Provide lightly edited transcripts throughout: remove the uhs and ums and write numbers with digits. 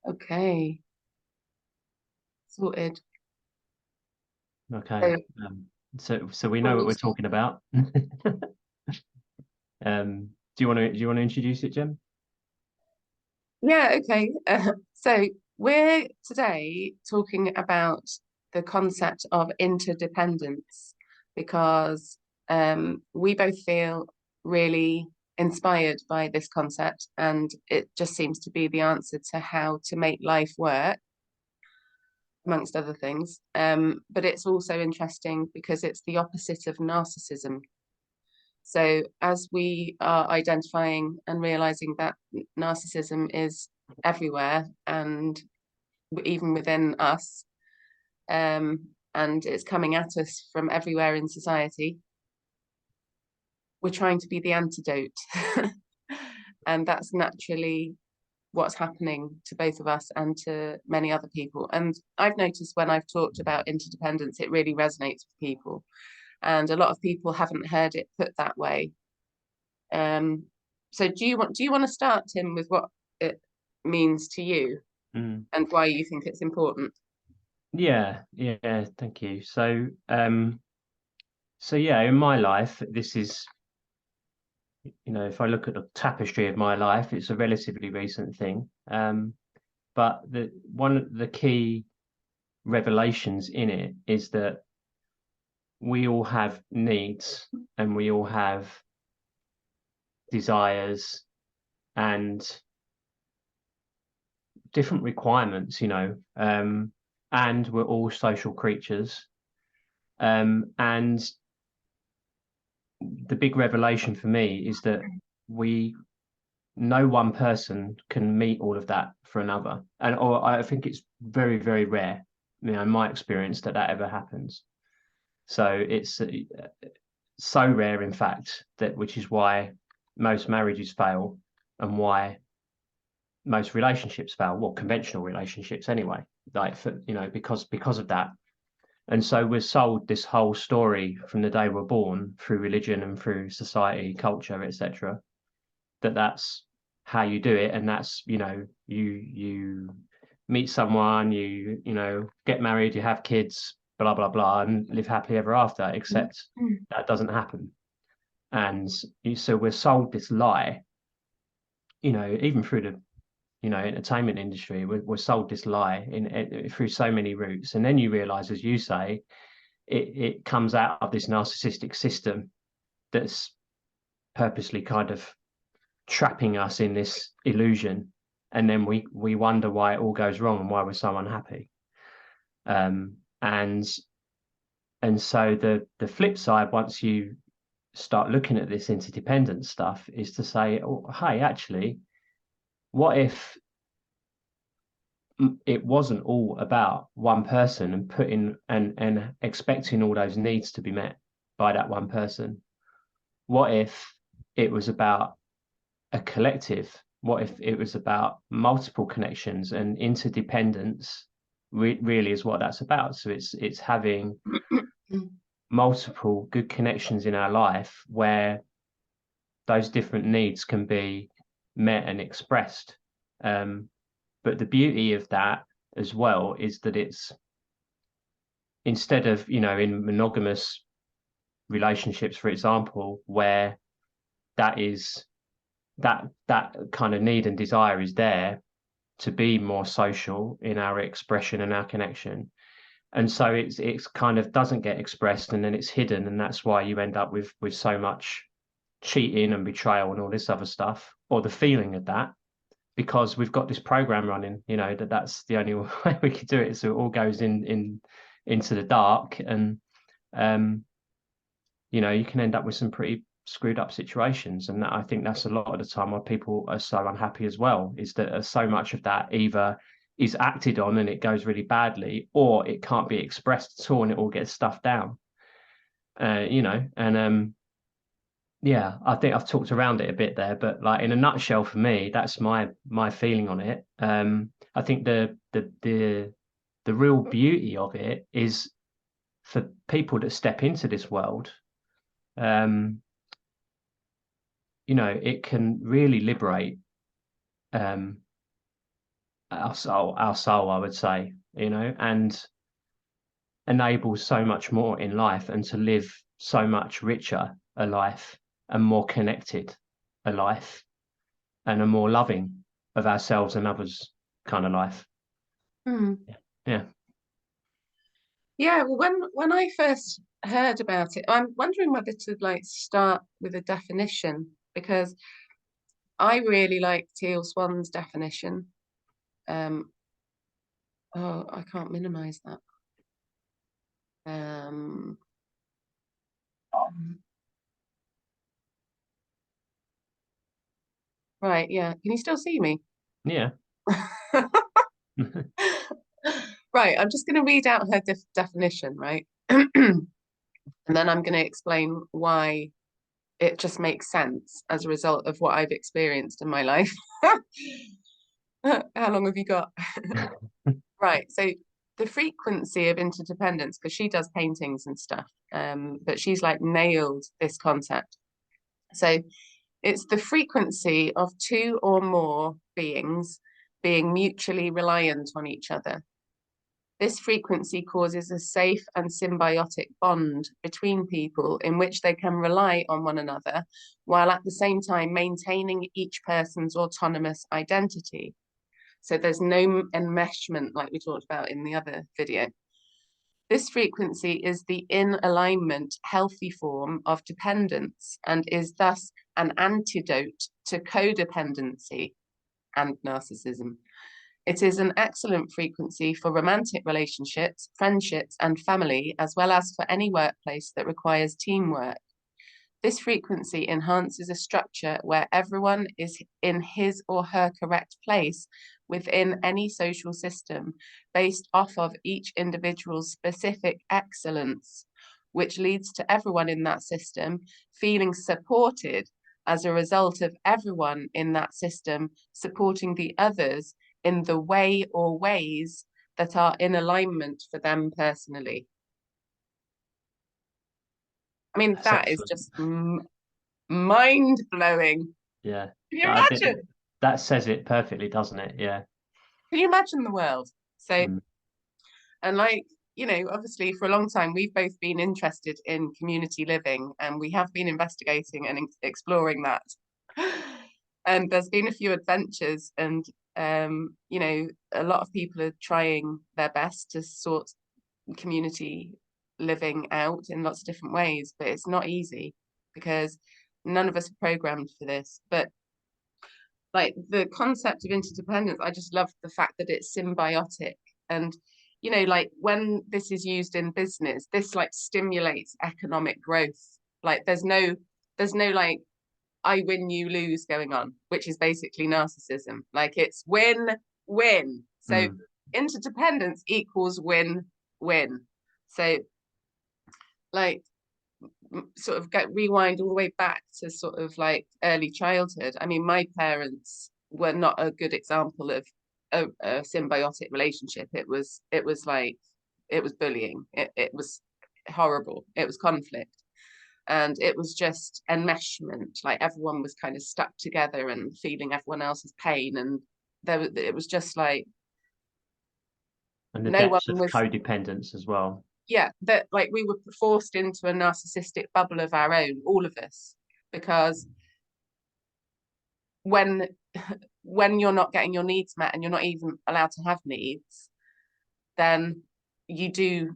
Okay, sorted. Okay. So, So we know when what you we're start. talking about. Do you want to introduce it, Jim? Yeah, okay. So we're today talking about the concept of interdependence because we both feel really inspired by this concept, and it just seems to be the answer to how to make life work, amongst other things. But it's also interesting because it's the opposite of narcissism. So, as we are identifying and realizing that narcissism is everywhere and even within us, and it's coming at us from everywhere in society, we're trying to be the antidote. And that's naturally what's happening to both of us and to many other people. And I've noticed when I've talked about interdependence, it really resonates with people. And a lot of people haven't heard it put that way. Um, so do you want to start, Tim, with what it means to you Mm. and why you think it's important? Yeah, yeah, thank you. So yeah, in my life, this is, if I look at the tapestry of my life, it's a relatively recent thing. But one of the key revelations in it is that we all have needs and we all have desires and different requirements, and we're all social creatures. And the big revelation for me is that we no one person can meet all of that for another, or I think it's very, very rare, in my experience, that ever happens. So it's so rare, in fact, that which is why most marriages fail and why most relationships fail. Well, conventional relationships anyway, because of that. And so we're sold this whole story from the day we're born through religion and through society, culture, etc., that's how you do it. And that's, you meet someone, you get married, you have kids, blah, blah, blah, and live happily ever after, except that doesn't happen. And so we're sold this lie, even through the entertainment industry, we're sold this lie through so many routes. And then you realize, as you say, it comes out of this narcissistic system that's purposely kind of trapping us in this illusion, and then we wonder why it all goes wrong and why we're so unhappy. And so the flip side, once you start looking at this interdependent stuff, is to say, oh, hey, actually, what if it wasn't all about one person and putting and expecting all those needs to be met by that one person? What if it was about a collective? What if it was about multiple connections, and interdependence really is what that's about? So it's having multiple good connections in our life where those different needs can be met and expressed. But the beauty of that as well is that it's, instead of, in monogamous relationships, for example, where that is that kind of need and desire is there to be more social in our expression and our connection. And so it's kind of doesn't get expressed, and then it's hidden, and that's why you end up with so much cheating and betrayal and all this other stuff, or the feeling of that, because we've got this program running, that's the only way we could do it. So it all goes into the dark, and um, you can end up with some pretty screwed up situations. And I think that's a lot of the time why people are so unhappy as well, is that so much of that either is acted on and it goes really badly, or it can't be expressed at all and it all gets stuffed down. And yeah, I think I've talked around it a bit there, but like in a nutshell, for me, that's my feeling on it. I think the real beauty of it is for people that step into this world. um, it can really liberate, um, our soul, I would say, and enables so much more in life, and to live so much richer a life, and more connected a life, and a more loving of ourselves and others kind of life. Yeah. Yeah, well, when I first heard about it, I'm wondering whether to like start with a definition, because I really like Teal Swan's definition. Oh, I can't minimize that. Right, yeah. Can you still see me? Yeah. Right, I'm just going to read out her definition, right? And then I'm going to explain why it just makes sense as a result of what I've experienced in my life. How long have you got? Right, so the frequency of interdependence, because she does paintings and stuff, but she's like nailed this concept. So it's the frequency of two or more beings being mutually reliant on each other. This frequency causes a safe and symbiotic bond between people in which they can rely on one another, while at the same time maintaining each person's autonomous identity. So there's no enmeshment like we talked about in the other video. This frequency is the in alignment, healthy form of dependence, and is thus an antidote to codependency and narcissism. It is an excellent frequency for romantic relationships, friendships, and family, as well as for any workplace that requires teamwork. This frequency enhances a structure where everyone is in his or her correct place within any social system, based off of each individual's specific excellence, which leads to everyone in that system feeling supported as a result of everyone in that system supporting the others in the way or ways that are in alignment for them personally. I mean, That's that is excellent. just mind-blowing. Yeah. Can you imagine? That says it perfectly, doesn't it? Yeah. Can you imagine the world? So, Mm. and like, obviously for a long time, we've both been interested in community living, and we have been investigating and exploring that. And there's been a few adventures, and a lot of people are trying their best to sort community living out in lots of different ways, but it's not easy because none of us are programmed for this. But like the concept of interdependence, I just love the fact that it's symbiotic. And like when this is used in business, this like stimulates economic growth. Like there's no like I win, you lose going on, which is basically narcissism. Like it's win, win. So interdependence equals win, win. So like sort of rewind all the way back to sort of like early childhood. I mean, my parents were not a good example of a symbiotic relationship. It was bullying. It was horrible. It was conflict. And it was just enmeshment. Like everyone was kind of stuck together and feeling everyone else's pain. And it was just like And the no one depths of was, codependence as well. yeah, that like we were forced into a narcissistic bubble of our own, all of us, because when when you're not getting your needs met and you're not even allowed to have needs, then you do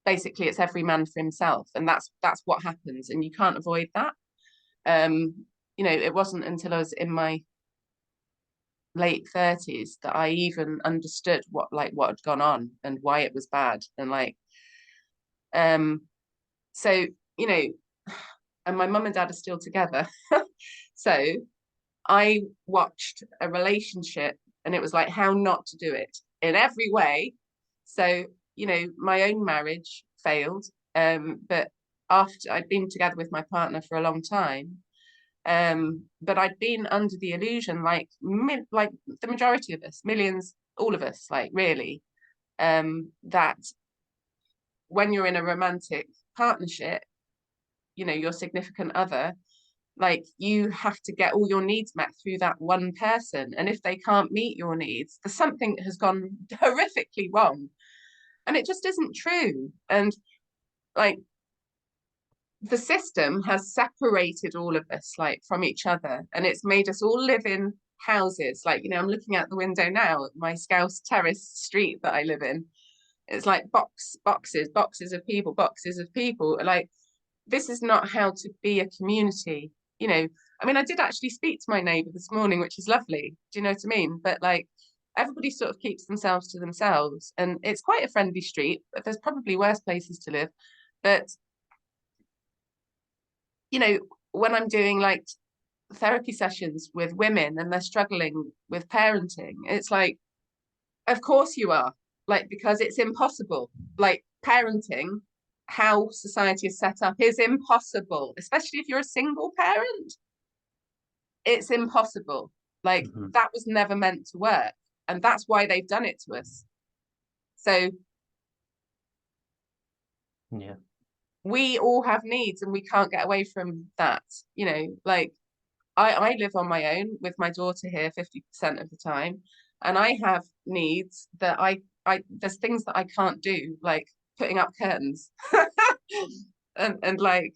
basically it's every man for himself, and that's what happens, and you can't avoid that. It wasn't until I was in my late 30s that I even understood what had gone on and why it was bad, and so and my mum and dad are still together. So I watched a relationship, and it was like how not to do it in every way. So, my own marriage failed. But after I'd been together with my partner for a long time, but I'd been under the illusion, like the majority of us, millions, all of us, like really, that when you're in a romantic partnership, your significant other Like, you have to get all your needs met through that one person. And if they can't meet your needs, there's something that has gone horrifically wrong. And it just isn't true. And like, the system has separated all of us like from each other, and it's made us all live in houses. Like, you know, I'm looking out the window now at my Scouse Terrace street that I live in. It's like boxes of people. Like, this is not how to be a community, you know. I mean, I did actually speak to my neighbour this morning, which is lovely. Do you know what I mean? But like, everybody sort of keeps themselves to themselves, and it's quite a friendly street, but there's probably worse places to live. But you know, when I'm doing like therapy sessions with women and they're struggling with parenting, it's like, of course you are, like, because it's impossible. Like, parenting, how society is set up, is impossible, especially if you're a single parent. It's impossible. Like, that was never meant to work. And that's why they've done it to us. So, yeah, we all have needs and we can't get away from that. You know, like, I live on my own with my daughter here 50% of the time, and I have needs that there's things that I can't do, like putting up curtains and like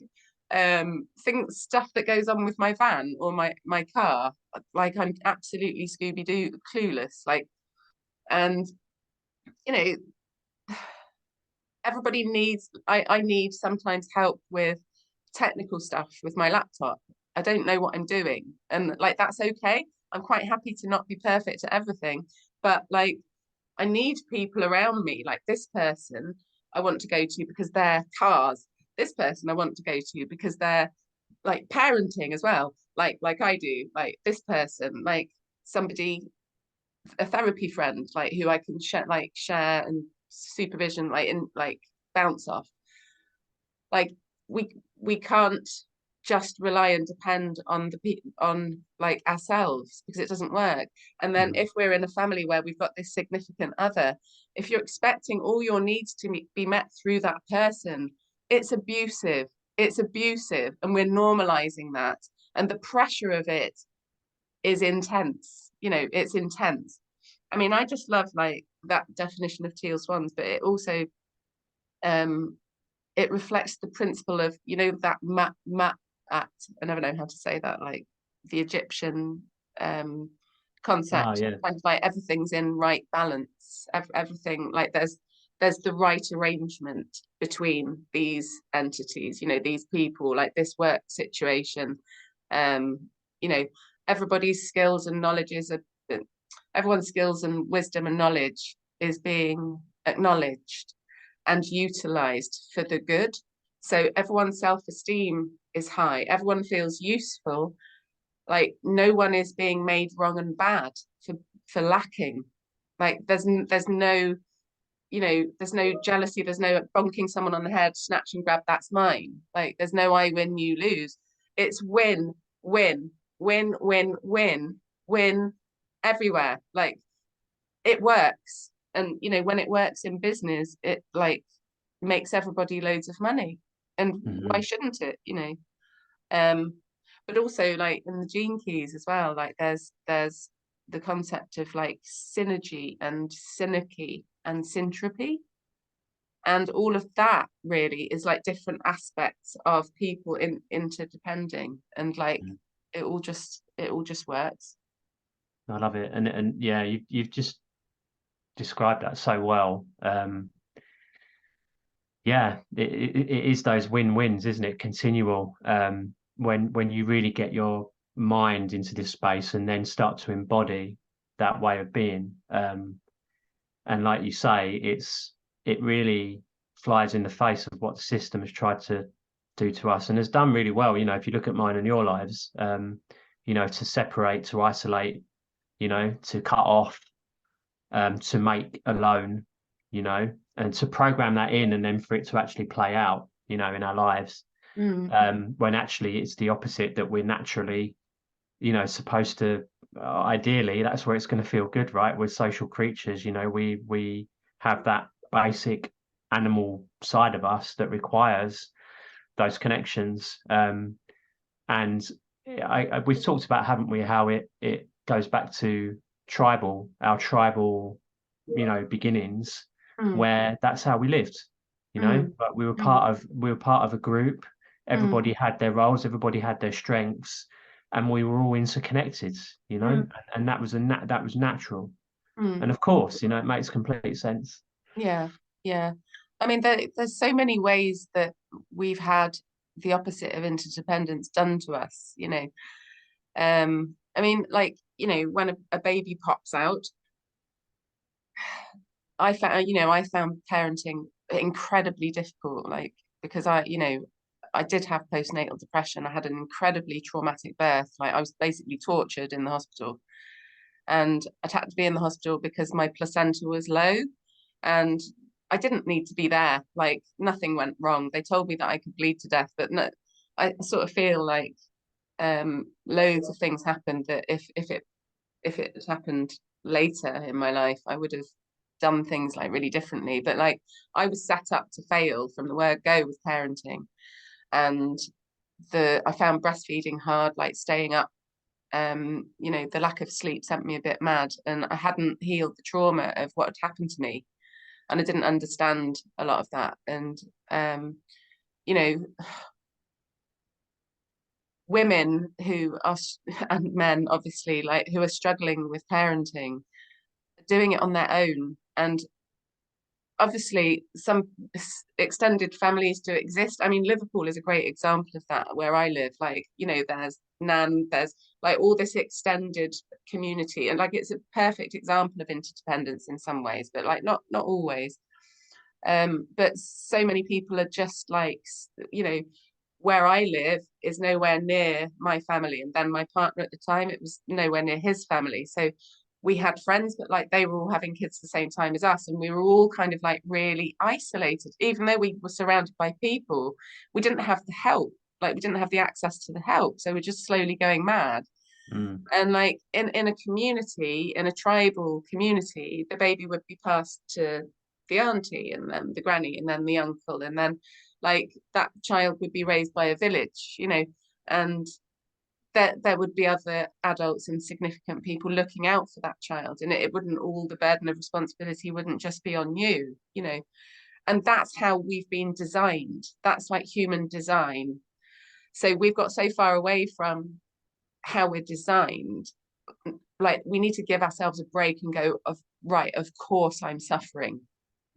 stuff that goes on with my van or my car. Like, I'm absolutely Scooby-Doo clueless. Like, and you know, everybody needs, I need sometimes help with technical stuff with my laptop. I don't know what I'm doing. And like, that's okay. I'm quite happy to not be perfect at everything. But like, I need people around me, like this person I want to go to because they're cars. This person I want to go to because they're like parenting as well. Like I do. Like, this person, like somebody, a therapy friend, like who I can share and supervision, like, in like bounce off. Like, we can't just rely and depend on on like ourselves, because it doesn't work. And then if we're in a family where we've got this significant other, if you're expecting all your needs to be met through that person, it's abusive. It's abusive, and we're normalizing that. And the pressure of it is intense. You know, it's intense. I mean, I just love like that definition of teal swans, but it also it reflects the principle of, you know, that mat act. I never know how to say that, like the Egyptian concept, yeah, kind of like everything's in right balance. Everything, like, there's the right arrangement between these entities, you know, these people, like this work situation. You know, everybody's skills and knowledge everyone's skills and wisdom and knowledge is being acknowledged and utilized for the good. So everyone's self-esteem is high. Everyone feels useful. Like, no one is being made wrong and bad for lacking. Like, there's no, you know, there's no jealousy. There's no bonking someone on the head, snatch and grab, that's mine. Like, there's no I win, you lose. It's win, win, win, win, win, win everywhere. Like, it works. And you know, when it works in business, it like makes everybody loads of money. And why shouldn't it, you know? But also, like, in the gene keys as well, like there's the concept of like synergy and synarchy and syntropy, and all of that really is like different aspects of people interdepending, and like it all just works. I love it. And yeah, you've just described that so well. Yeah, it is those win-wins, isn't it? Continual. When you really get your mind into this space and then start to embody that way of being. And like you say, it really flies in the face of what the system has tried to do to us and has done really well. You know, if you look at mine and your lives, you know, to separate, to isolate, you know, to cut off, to make alone, you know, and to program that in and then for it to actually play out, you know, in our lives. When actually it's the opposite, that we're naturally, you know, supposed to, ideally, that's where it's going to feel good, right? We're social creatures, you know, we have that basic animal side of us that requires those connections. And we've talked about, haven't we, how it goes back to our tribal, beginnings, Mm, where that's how we lived, mm, but we were mm, part of a group. mm, Everybody had their roles, everybody had their strengths, and we were all interconnected, mm, and that was that was natural. mm. And of course, it makes complete sense. Yeah, yeah. I mean, there's so many ways that we've had the opposite of interdependence done to us, I mean, like, when a baby pops out, I found parenting incredibly difficult, like, because I did have postnatal depression. I had an incredibly traumatic birth. Like, I was basically tortured in the hospital, and I had to be in the hospital because my placenta was low, and I didn't need to be there. Like, nothing went wrong. They told me that I could bleed to death, but no, I sort of feel like loads of things happened that if it had happened later in my life, I would have done things like really differently. But like, I was set up to fail from the word go with parenting, and I found breastfeeding hard, like staying up. The lack of sleep sent me a bit mad, and I hadn't healed the trauma of what had happened to me, and I didn't understand a lot of that. And you know, women who are and men obviously, like, who are struggling with parenting, doing it on their own. And obviously some extended families do exist. I mean, Liverpool is a great example of that, where I live. Like, there's Nan, there's like all this extended community, and like it's a perfect example of interdependence in some ways, but like not always. But so many people are just like, where I live is nowhere near my family. And then my partner at the time, it was nowhere near his family. So we had friends, but like they were all having kids the same time as us. And we were all kind of like really isolated, even though we were surrounded by people. We didn't have the help, like we didn't have the access to the help. So we're just slowly going mad. Mm, And like in a community, in a tribal community, the baby would be passed to the auntie, and then the granny, and then the uncle, and then like that child would be raised by a village, and there would be other adults and significant people looking out for that child, and it wouldn't, all the burden of responsibility wouldn't just be on you. And that's how we've been designed. That's like human design. So we've got so far away from how we're designed. Like, we need to give ourselves a break and go, right, of course I'm suffering.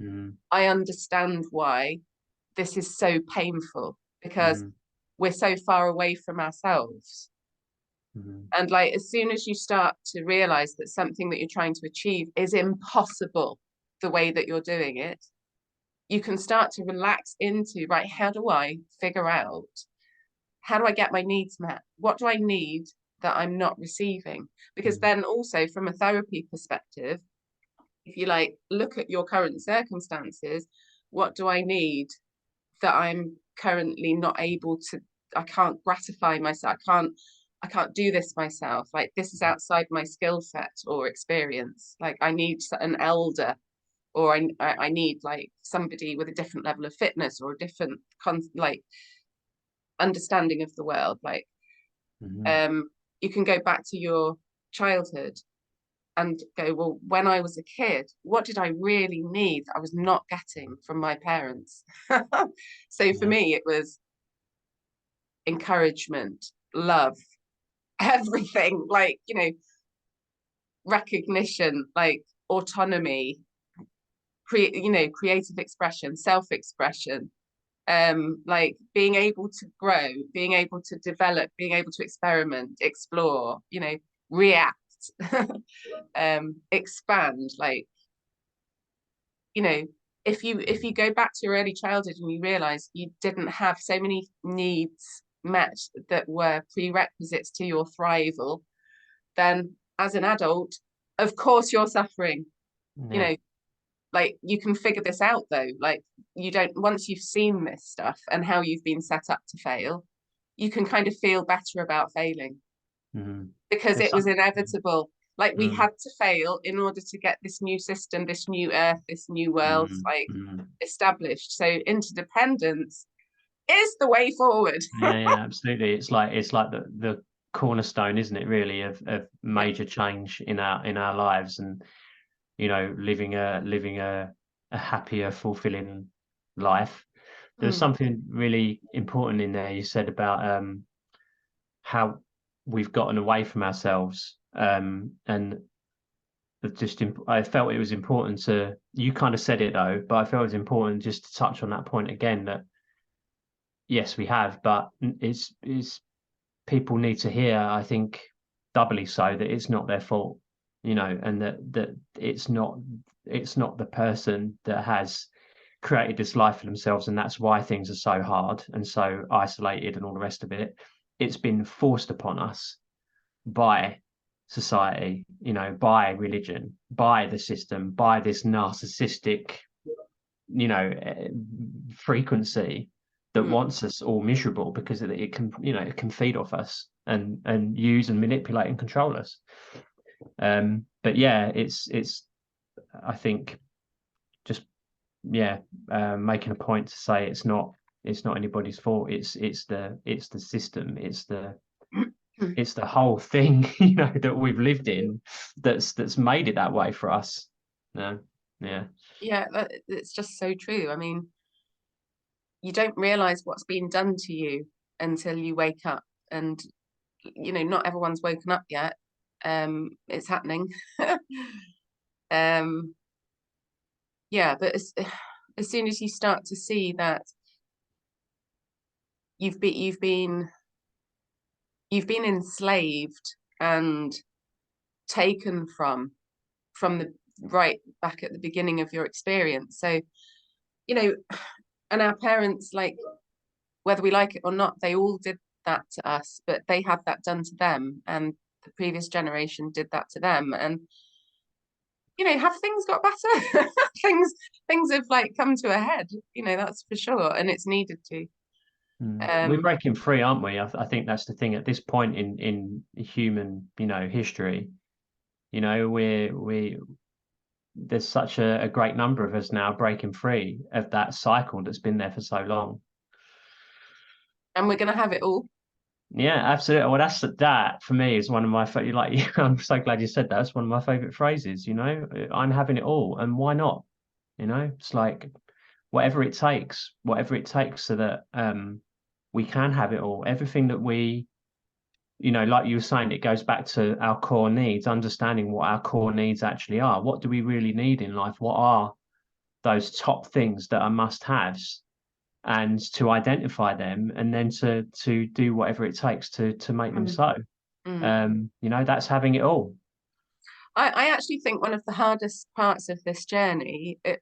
mm, I understand why this is so painful, because mm, we're so far away from ourselves. mm, And like, as soon as you start to realize that something that you're trying to achieve is impossible the way that you're doing it, you can start to relax into, right, how do I figure out, how do I get my needs met? What do I need that I'm not receiving? Because mm, then also from a therapy perspective, if you like look at your current circumstances, what do I need that I'm currently not able to, I can't gratify myself, I can't do this myself, like this is outside my skill set or experience, like I need an elder, or I need like somebody with a different level of fitness or a different like understanding of the world. Like, mm, um you can go back to your childhood and go, well, when I was a kid, what did I really need that I was not getting from my parents? So for yeah, me, it was encouragement, love, everything, like, recognition, like autonomy, creative expression, self-expression, like being able to grow, being able to develop, being able to experiment, explore, react, expand, like, you know, if you go back to your early childhood and you realize you didn't have so many needs met that were prerequisites to your thrival, then as an adult, of course you're suffering. You yeah, know, like, you can figure this out though. Like, you don't, once you've seen this stuff and how you've been set up to fail, you can kind of feel better about failing, mm. because There's it was some, inevitable. Like, we mm, had to fail in order to get this new system, this new earth, this new world, mm, like, mm. established. So interdependence is the way forward. Yeah, yeah, absolutely. It's like cornerstone, isn't it, really, of major change in our lives, and living a happier, fulfilling life. There's something really important in there you said about how we've gotten away from ourselves, and I felt it was important to, you kind of said it though, but I felt it was important just to touch on that point again, that yes, we have, but it's people need to hear, I think, doubly so, that it's not their fault, and that it's not the person that has created this life for themselves, and that's why things are so hard and so isolated and all the rest of it. It's been forced upon us by society, by religion, by the system, by this narcissistic, frequency that wants us all miserable, because it can, it can feed off us and use and manipulate and control us. But yeah, it's I think just making a point to say it's not anybody's fault. It's the system. It's the whole thing, that we've lived in, that's made it that way for us. No, yeah, it's just so true. I mean, you don't realize what's been done to you until you wake up, and not everyone's woken up yet. It's happening. But as soon as you start to see that you've been enslaved and taken from the right back at the beginning of your experience. So, and our parents, like, whether we like it or not, they all did that to us, but they had that done to them, and the previous generation did that to them. And have things got better? things have like come to a head, that's for sure, and it's needed to. We're breaking free, aren't we? I think that's the thing at this point in human, history. There's such a great number of us now breaking free of that cycle that's been there for so long. And we're going to have it all. Yeah, absolutely. Well, that for me is one of my favorite. Like, I'm so glad you said that. It's one of my favorite phrases. I'm having it all, and why not? It's like whatever it takes, so that we can have it all. Everything that we, like you were saying, it goes back to our core needs, understanding what our core needs actually are. What do we really need in life? What are those top things that are must-haves? And to identify them, and then to do whatever it takes to make them so. That's having it all. I actually think one of the hardest parts of this journey, the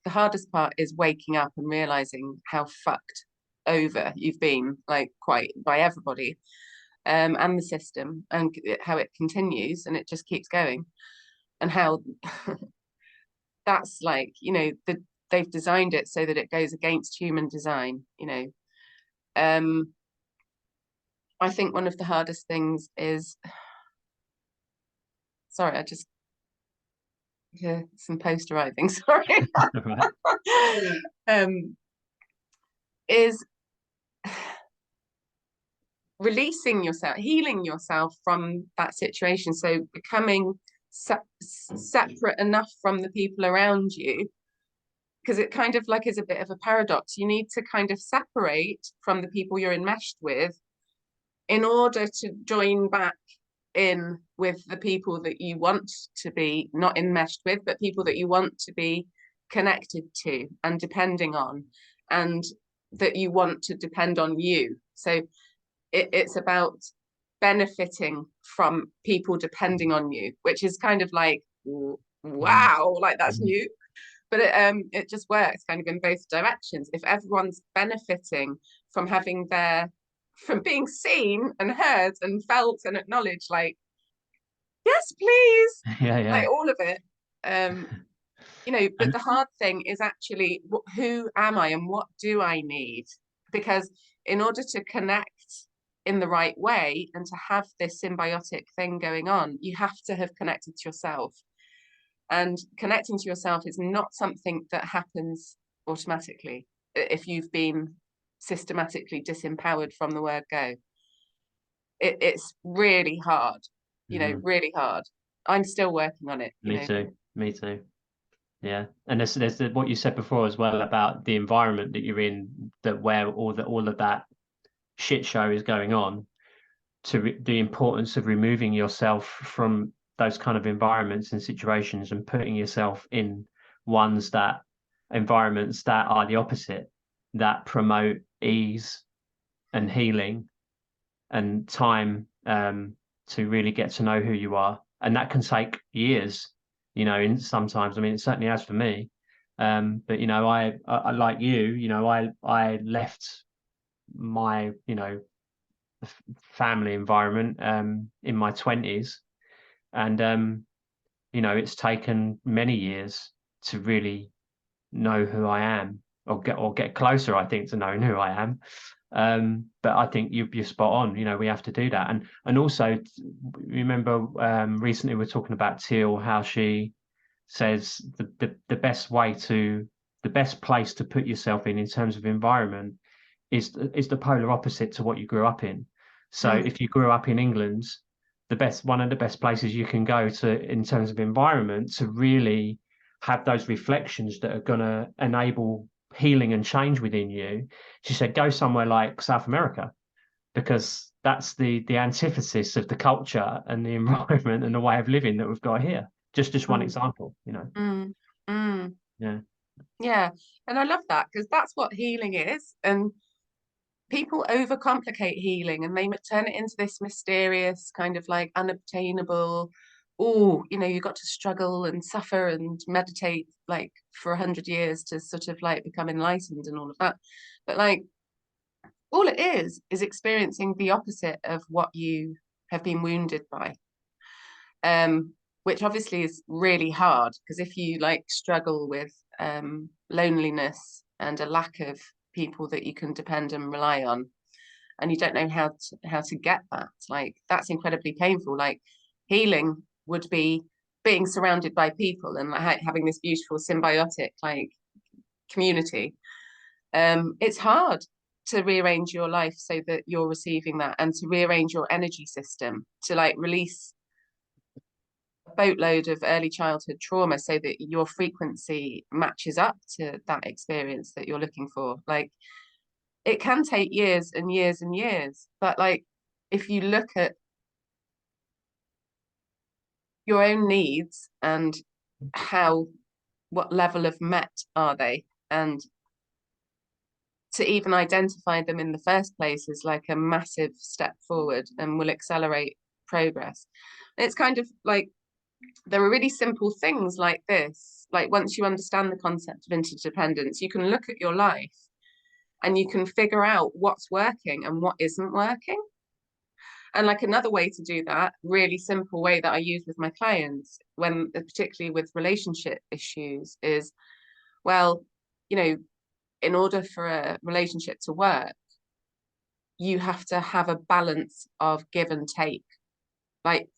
hardest part is waking up and realizing how fucked over you've been, like, quite by everybody, and the system, and how it continues and it just keeps going, and how that's like, they've designed it so that it goes against human design. I think one of the hardest things is, sorry, I just hear some post arriving, sorry. Is releasing yourself, healing yourself from that situation. So becoming separate enough from the people around you, because it kind of like is a bit of a paradox. You need to kind of separate from the people you're enmeshed with in order to join back in with the people that you want to be not enmeshed with, but people that you want to be connected to and depending on, and that you want to depend on you. So it's about benefiting from people depending on you, which is kind of like, wow, like that's new. But it just works kind of in both directions. If everyone's benefiting from from being seen and heard and felt and acknowledged, like, yes, please, like all of it. But the hard thing is actually, who am I and what do I need? Because in order to connect in the right way and to have this symbiotic thing going on, you have to have connected to yourself. And connecting to yourself is not something that happens automatically if you've been systematically disempowered from the word go. it's really hard, you know, Mm. really hard. I'm still working on it, you Me know. too. Me too. Yeah, and there's what you said before as well about the environment that you're in, that where all of that shit show is going on, to the importance of removing yourself from those kind of environments and situations and putting yourself in environments that are the opposite, that promote ease and healing and time, to really get to know who you are. And that can take years, you know, and sometimes, I mean, it certainly has for me. But you know, I like you know, I left my, you know, family environment in my 20s, and you know, it's taken many years to really know who I am, or get closer, I think, to knowing who I am. But I think you're spot on. You know, we have to do that, and also remember, recently we are talking about Teal, how she says the best way to the best place to put yourself in terms of environment is the polar opposite to what you grew up in. So Mm, if you grew up in England, one of the best places you can go to in terms of environment to really have those reflections that are going to enable healing and change within you. She said, go somewhere like South America, because that's the antithesis of the culture and the environment and the way of living that we've got here. Just one mm, example, you know. mm, mm. Yeah. Yeah, and I love that, because that's what healing is. And people overcomplicate healing, and they turn it into this mysterious kind of like unobtainable. Oh, you know, you got to struggle and suffer and meditate like for 100 years to sort of like become enlightened and all of that. But like, all it is experiencing the opposite of what you have been wounded by. Which obviously is really hard, because if you like struggle with loneliness and a lack of people that you can depend and rely on, and you don't know how to get that, like that's incredibly painful. Like healing would be being surrounded by people and like having this beautiful symbiotic like community. It's hard to rearrange your life so that you're receiving that, and to rearrange your energy system to like release boatload of early childhood trauma so that your frequency matches up to that experience that you're looking for. Like it can take years and years and years, but like if you look at your own needs and how what level of met are they, and to even identify them in the first place is like a massive step forward and will accelerate progress. It's kind of like there are really simple things like this. Like once you understand the concept of interdependence, you can look at your life and you can figure out what's working and what isn't working. And like another way to do that, really simple way that I use with my clients, when particularly with relationship issues, is, well, you know, in order for a relationship to work, you have to have a balance of give and take. Like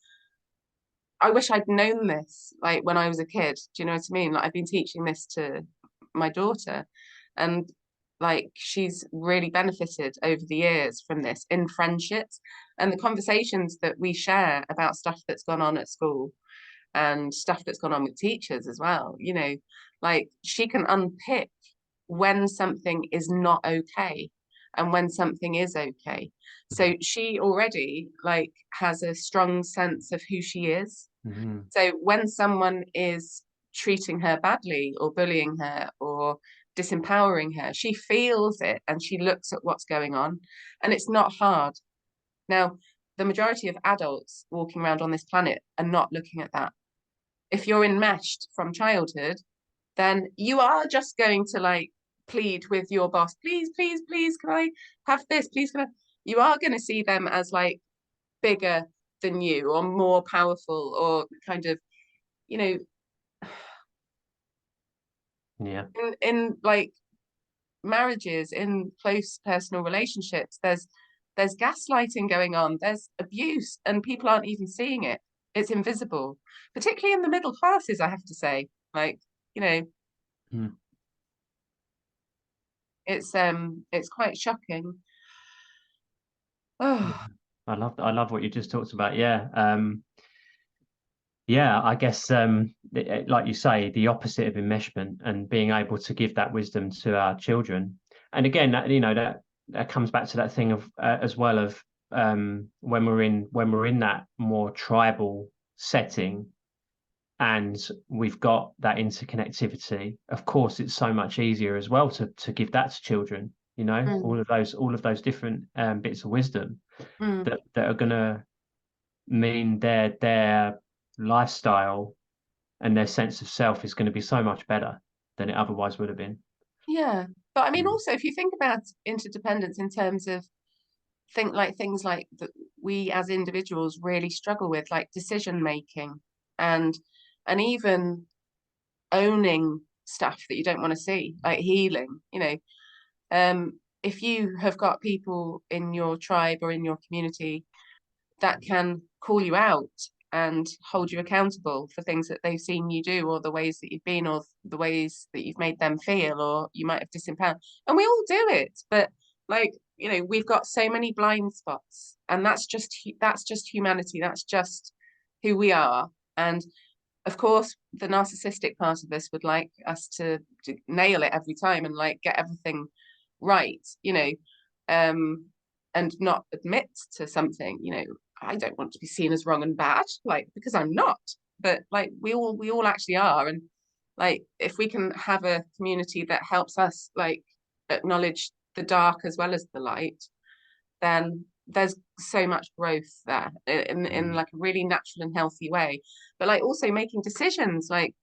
I wish I'd known this like when I was a kid. Do you know what I mean? Like I've been teaching this to my daughter, and like she's really benefited over the years from this in friendships, and the conversations that we share about stuff that's gone on at school and stuff that's gone on with teachers as well. You know, like she can unpick when something is not okay and when something is okay. So she already like has a strong sense of who she is. Mm-hmm. So when someone is treating her badly or bullying her or disempowering her, she feels it and she looks at what's going on, and it's not hard. Now, the majority of adults walking around on this planet are not looking at that. If you're enmeshed from childhood, then you are just going to like plead with your boss, please, please, please, can I have this? Please, can I? You are going to see them as like bigger than you or more powerful, or kind of, you know, Yeah. in like marriages, in close personal relationships, there's gaslighting going on, there's abuse, and people aren't even seeing it. It's invisible, particularly in the middle classes, I have to say. Like, you know, Mm. it's quite shocking. Oh, I love what you just talked about. Yeah. Yeah, I guess like you say, the opposite of enmeshment, and being able to give that wisdom to our children. And again, that comes back to that thing of as well of when we're in that more tribal setting, and we've got that interconnectivity. Of course, it's so much easier as well to give that to children. Mm, All of those different bits of wisdom mm. that are going to mean their lifestyle and their sense of self is going to be so much better than it otherwise would have been. Yeah. But I mean, Mm. also, if you think about interdependence in terms of things like that we as individuals really struggle with, like decision making and even owning stuff that you don't want to see, like healing, if you have got people in your tribe or in your community that can call you out and hold you accountable for things that they've seen you do, or the ways that you've been, or the ways that you've made them feel, or you might have disempowered. And we all do it, but like, we've got so many blind spots, and that's just humanity. That's just who we are. And of course, the narcissistic part of this would like us to nail it every time and like get everything right, um, and not admit to something, I don't want to be seen as wrong and bad, like, because I'm not. But like we all actually are. And like if we can have a community that helps us like acknowledge the dark as well as the light, then there's so much growth there in Mm. like a really natural and healthy way. But like also making decisions, like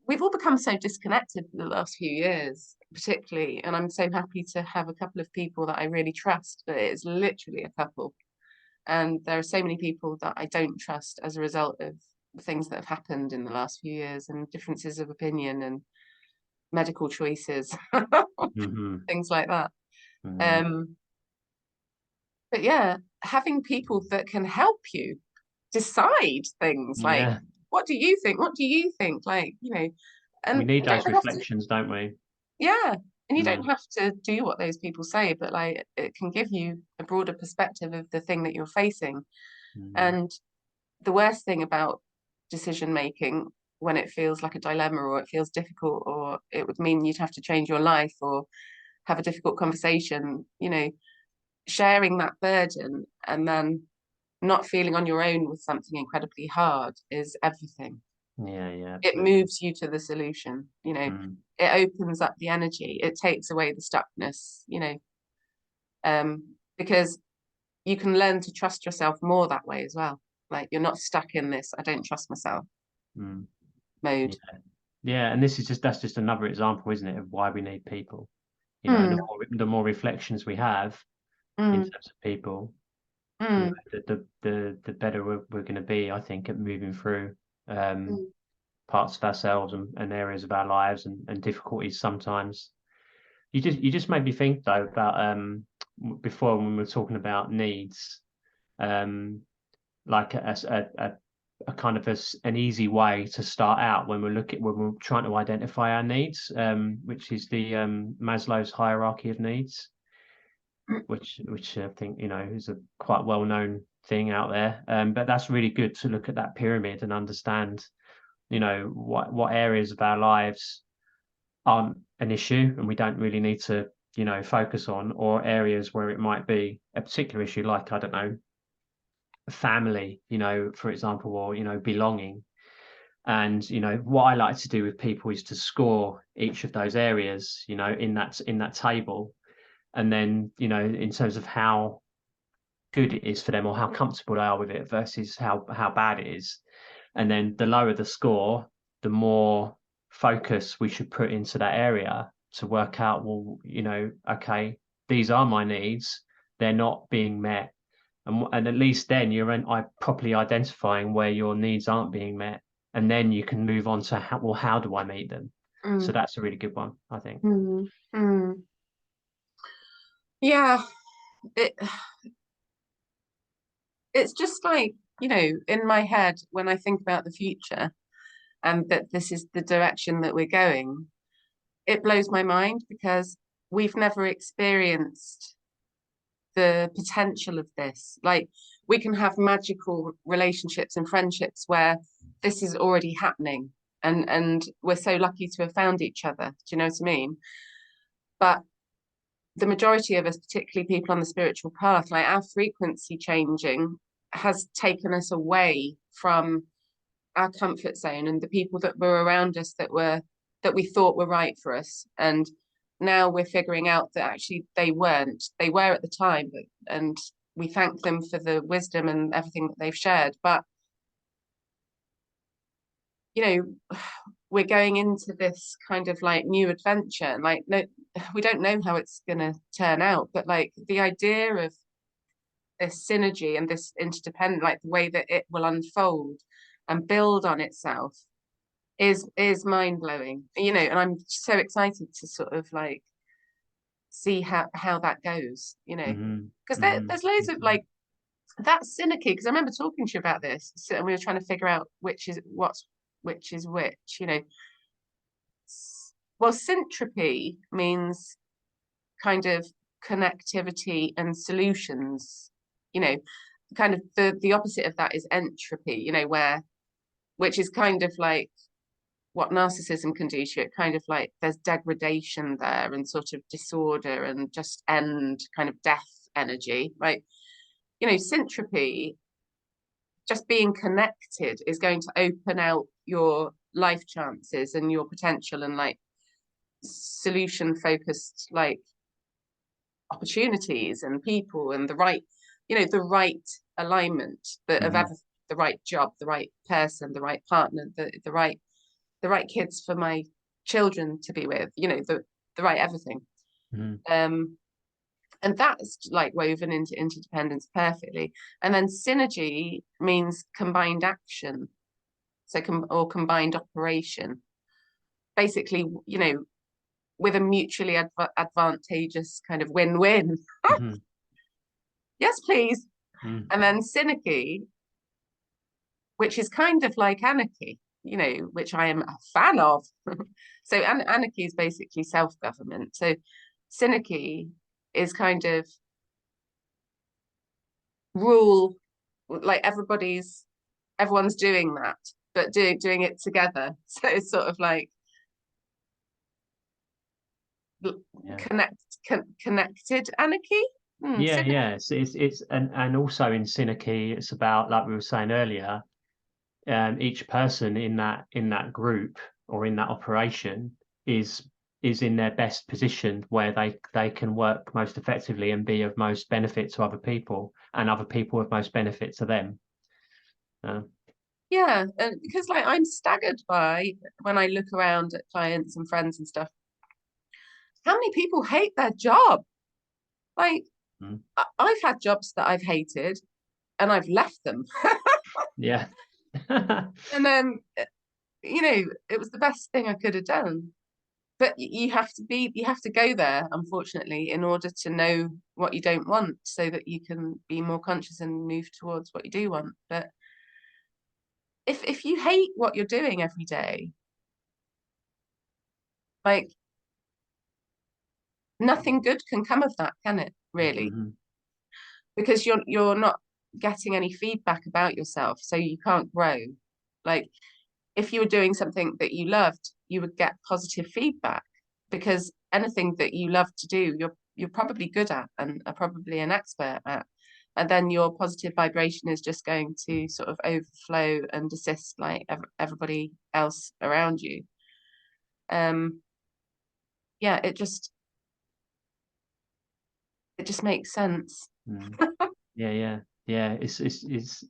we've all become so disconnected in the last few years, particularly. And I'm so happy to have a couple of people that I really trust, but it's literally a couple. And there are so many people that I don't trust as a result of things that have happened in the last few years, and differences of opinion and medical choices, Hmm. things like that. Hmm. Um, but yeah, having people that can help you decide things like, Yeah, what do you think? What do you think? Like, we and need you don't those have to, reflections, don't we? yeah, and you don't Mm. have to do what those people say, but like it can give you a broader perspective of the thing that you're facing. Mm. And the worst thing about decision making, when it feels like a dilemma or it feels difficult or it would mean you'd have to change your life or have a difficult conversation, sharing that burden and then not feeling on your own with something incredibly hard is everything. Yeah, yeah, It absolutely. moves you to the solution, Mm. it opens up the energy, it takes away the stuckness, because you can learn to trust yourself more that way as well. Like you're not stuck in this, I don't trust myself Mm. Yeah, mode. yeah, and that's just another example, isn't it, of why we need people. Mm, The more reflections we have in mm, terms of people, mm, the better we're going to be, I think, at moving through um, mm, parts of ourselves and areas of our lives and difficulties sometimes. You just made me think though about before when we were talking about needs, um, like a kind of an easy way to start out when when we're trying to identify our needs, which is the Maslow's hierarchy of needs, which I think is a quite well known thing out there. But that's really good to look at that pyramid and understand, what areas of our lives aren't an issue and we don't really need to focus on, or areas where it might be a particular issue, like I don't know, family, for example, or belonging. And what I like to do with people is to score each of those areas, in that table, and then in terms of how good it is for them or how comfortable they are with it versus how bad it is. And then the lower the score, the more focus we should put into that area to work out, well, okay, these are my needs, they're not being met. And at least then you're properly identifying where your needs aren't being met. And then you can move on to how do I meet them? So mm, that's a really good one, I think. mm, mm. Yeah, it it's just like, in my head when I think about the future and that this is the direction that we're going, it blows my mind because we've never experienced the potential of this. Like, we can have magical relationships and friendships where this is already happening, and we're so lucky to have found each other. Do you know what I mean? But the majority of us, particularly people on the spiritual path, like, our frequency changing has taken us away from our comfort zone and the people that were around us that we thought were right for us. And now we're figuring out that actually they weren't. They were at the time, and we thank them for the wisdom and everything that they've shared. But, you know, we're going into this kind of like new adventure, and like, no, we don't know how it's going to turn out, but like the idea of this synergy and this interdependent, like the way that it will unfold and build on itself is mind-blowing, you know. And I'm so excited to sort of like see how that goes, you know, because there's loads of like that's synergy, because I remember talking to you about this, and we were trying to figure out which is which, you know. Well, syntropy means kind of connectivity and solutions, you know. Kind of the opposite of that is entropy, you know, which is kind of like what narcissism can do to you. It kind of like there's degradation there and sort of disorder and just end kind of death energy, right? You know, syntropy, just being connected, is going to open out your life chances and your potential, and like solution focused like opportunities and people and the right, you know, the right alignment of everything, the right job, the right person, the right partner, the right kids for my children to be with, you know, the right everything. And that's like woven into interdependence perfectly. And then synergy means combined action, so or combined operation, basically, you know, with a mutually advantageous kind of win-win. Yes, please. And then synergy, which is kind of like anarchy, you know, which I am a fan of. So anarchy is basically self-government. So synergy is kind of rule, like everyone's doing that, but doing it together. So it's sort of like connected anarchy. It's and also in synergy, it's about, like we were saying earlier, each person in that group or in that operation is in their best position, where they can work most effectively and be of most benefit to other people, and other people of most benefit to them. Because like I'm staggered by, when I look around at clients and friends and stuff, how many people hate their job. Like, I've had jobs that I've hated and I've left them. Yeah. And then, you know, it was the best thing I could have done. But you have to go there, unfortunately, in order to know what you don't want, so that you can be more conscious and move towards what you do want. But if you hate what you're doing every day, like, nothing good can come of that, can it, really? Because you're not getting any feedback about yourself, so you can't grow. Like, if you were doing something that you loved, you would get positive feedback, because anything that you love to do, you're probably good at and are probably an expert at. And then your positive vibration is just going to sort of overflow and assist like everybody else around you. It just makes sense. Yeah. It's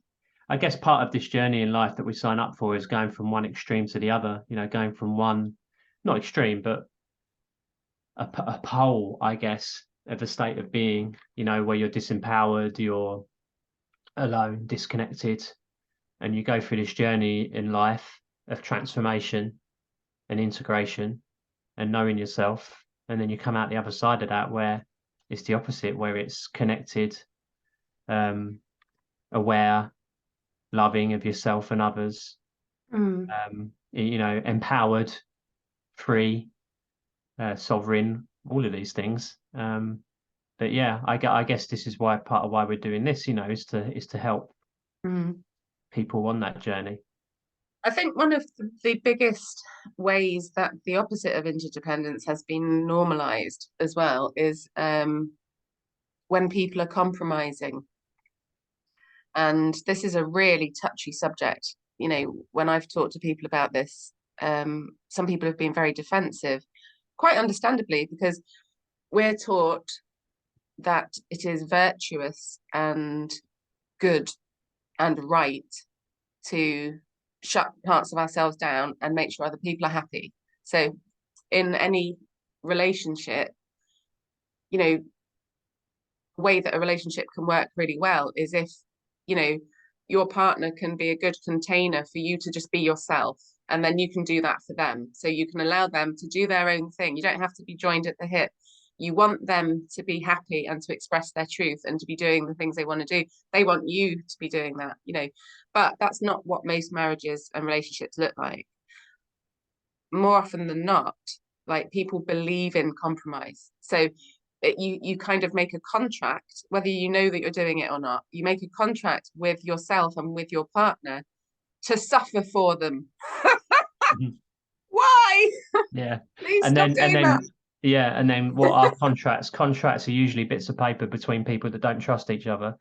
I guess part of this journey in life that we sign up for is going from one extreme to the other, you know, going from one, not extreme, but a pole, I guess, of a state of being, you know, where you're disempowered, you're alone, disconnected, and you go through this journey in life of transformation and integration and knowing yourself. And then you come out the other side of that, where it's the opposite, where it's connected, aware, loving of yourself and others, you know, empowered, free, sovereign, all of these things. but yeah, I guess this is why part of why we're doing this, is to help people on that journey. I think one of the biggest ways that the opposite of interdependence has been normalized as well is when people are compromising. And this is a really touchy subject. When I've talked to people about this, some people have been very defensive, quite understandably, because we're taught that it is virtuous and good and right to shut parts of ourselves down and make sure other people are happy. So in any relationship, way that a relationship can work really well is if, your partner can be a good container for you to just be yourself. And then you can do that for them. So you can allow them to do their own thing. You don't have to be joined at the hip. You want them to be happy and to express their truth and to be doing the things they want to do. They want you to be doing that, but that's not what most marriages and relationships look like. More often than not, like, people believe in compromise. So you kind of make a contract, whether you know that you're doing it or not. You make a contract with yourself and with your partner to suffer for them. Why? Yeah. Please And stop then doing that. yeah, and then what are contracts? Contracts are usually bits of paper between people that don't trust each other.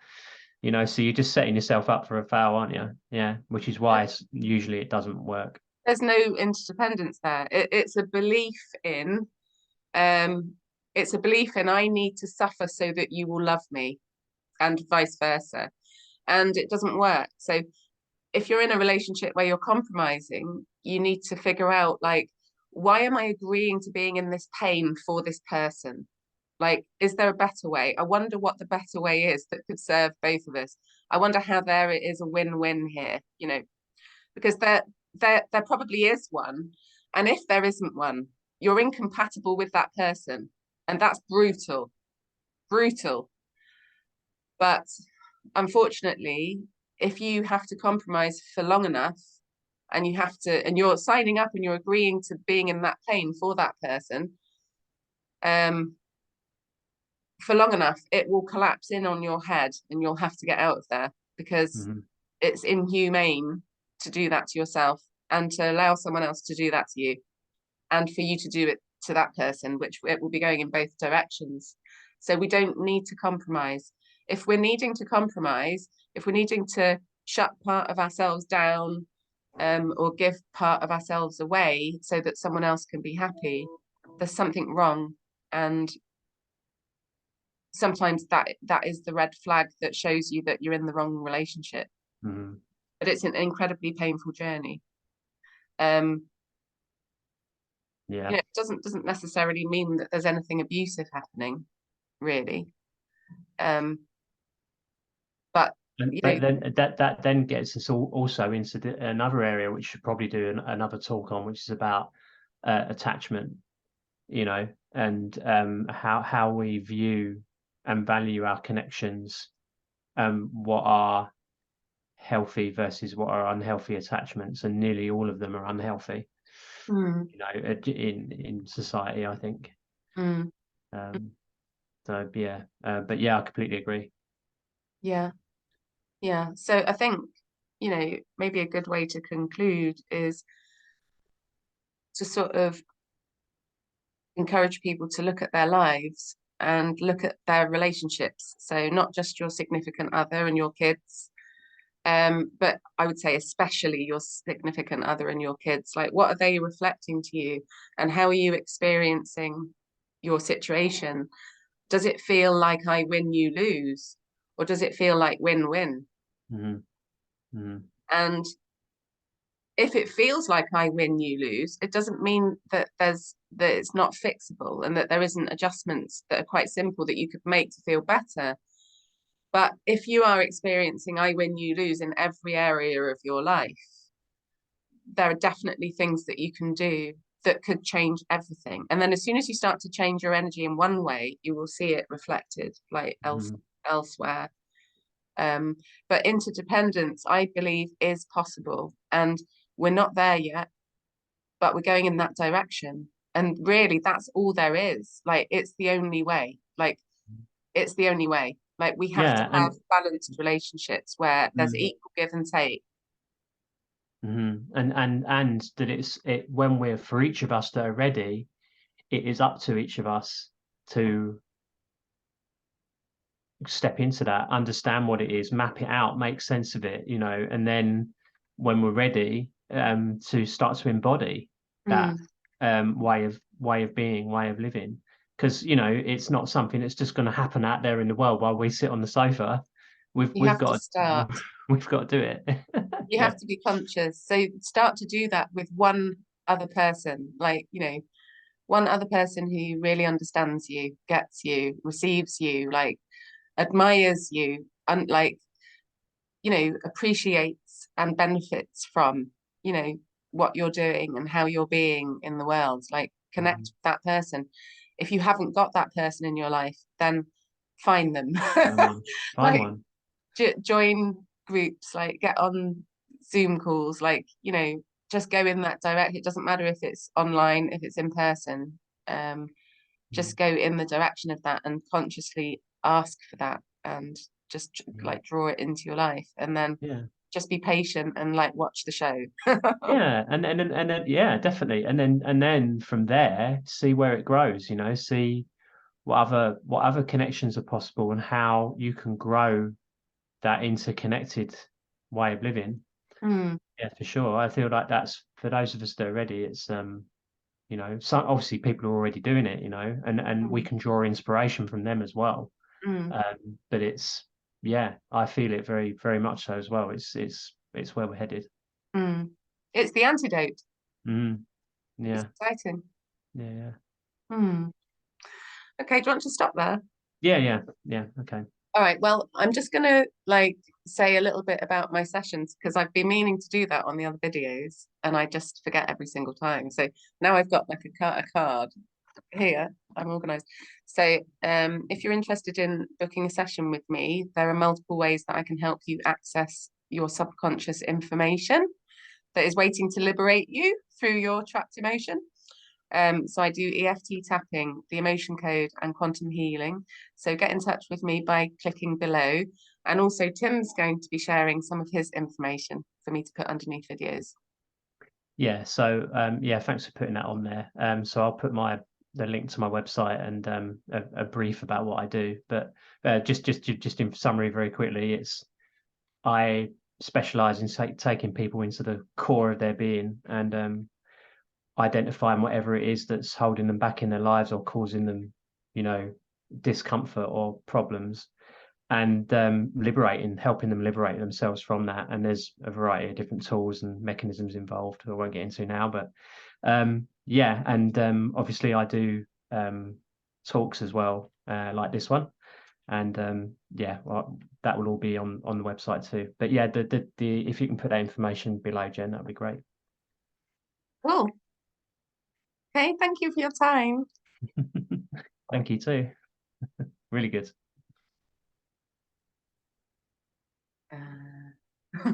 So you're just setting yourself up for a foul, aren't you? Yeah, which is why usually it doesn't work. There's no interdependence there. It's a belief in I need to suffer so that you will love me, and vice versa. And it doesn't work. So if you're in a relationship where you're compromising, you need to figure out, like, why am I agreeing to being in this pain for this person? Like, is there a better way? I wonder what the better way is that could serve both of us. I wonder how there is a win-win here, because there probably is one. And if there isn't one, you're incompatible with that person. And that's brutal, brutal. But unfortunately, if you have to compromise for long enough, and you're signing up and you're agreeing to being in that pain for that person, for long enough, it will collapse in on your head and you'll have to get out of there, because it's inhumane to do that to yourself and to allow someone else to do that to you, and for you to do it to that person, which it will be going in both directions. So we don't need to compromise. If we're needing to compromise, if we're needing to shut part of ourselves down, or give part of ourselves away so that someone else can be happy, there's something wrong. And sometimes that is the red flag that shows you that you're in the wrong relationship. But it's an incredibly painful journey. It doesn't necessarily mean that there's anything abusive happening, really. But then that then gets us also into another area which should probably do another talk on, which is about attachment, and how we view and value our connections, what are healthy versus what are unhealthy attachments, and nearly all of them are unhealthy. In society, I think. So yeah, but yeah, I completely agree. Yeah. So I think, maybe a good way to conclude is to sort of encourage people to look at their lives and look at their relationships. So not just your significant other and your kids, but I would say especially your significant other and your kids. Like, what are they reflecting to you, and how are you experiencing your situation? Does it feel like I win, you lose? Or does it feel like win-win? And if it feels like I win, you lose, it doesn't mean that it's not fixable, and that there isn't adjustments that are quite simple that you could make to feel better. But if you are experiencing I win, you lose in every area of your life, there are definitely things that you can do that could change everything. And then as soon as you start to change your energy in one way, you will see it reflected like elsewhere. But interdependence, I believe, is possible. And we're not there yet, but we're going in that direction. And really, that's all there is. Like, it's the only way. Like, it's the only way. Like we have to Yeah, have and balanced relationships where there's mm, equal give and take. and that it when we're for each of us that are ready, it is up to each of us to step into that, understand what it is, map it out, make sense of it, and then when we're ready, to start to embody that Mm. way of being, way of living. Because it's not something that's just going to happen out there in the world while we sit on the sofa. We've You we've have to got start. we've got to do it. You Yeah. have to be conscious. So start to do that with one other person, like, one other person who really understands you, gets you, receives you, like admires you, and like, appreciates and benefits from, what you're doing and how you're being in the world. Like connect Mhm. with that person. If you haven't got that person in your life, then find them. Find one. Find Like one. join groups, like get on Zoom calls, like, just go in that direct. It doesn't matter if it's online, if it's in person. Um, Mm, just go in the direction of that and consciously ask for that and just mm. like draw it into your life, and then Yeah. just be patient and like watch the show. Yeah, and then yeah, definitely. And then from there, see where it grows, see what other connections are possible and how you can grow that interconnected way of living. Mm, Yeah, for sure. I feel like that's for those of us that are ready, it's some obviously people are already doing it, and we mm, can draw inspiration from them as well. mm, But it's yeah, I feel it very, very much so as well. It's where we're headed. mm. It's the antidote. Mm, It's yeah, exciting. yeah, yeah. Hmm. Okay, do you want to stop there? Yeah, yeah, yeah. Okay. All right, well, I'm just gonna like say a little bit about my sessions because I've been meaning to do that on the other videos and I just forget every single time. So now I've got like a card here. I'm organized. So if you're interested in booking a session with me, there are multiple ways that I can help you access your subconscious information that is waiting to liberate you through your trapped emotion. So I do EFT tapping, the emotion code, and quantum healing. So get in touch with me by clicking below. And also Tim's going to be sharing some of his information for me to put underneath videos. Yeah. So yeah, thanks for putting that on there. So I'll put the link to my website and a brief about what I do. But just in summary, very quickly, I specialize in taking people into the core of their being and identifying whatever it is that's holding them back in their lives or causing them, you know, discomfort or problems, and helping them liberate themselves from that. And there's a variety of different tools and mechanisms involved I won't get into now, but yeah, and obviously I do talks as well, like this one. And yeah, well, that will all be on the website too. But yeah, the if you can put that information below, Jen, that'd be great. Cool. Okay, thank you for your time. Thank you too. Really good. Uh,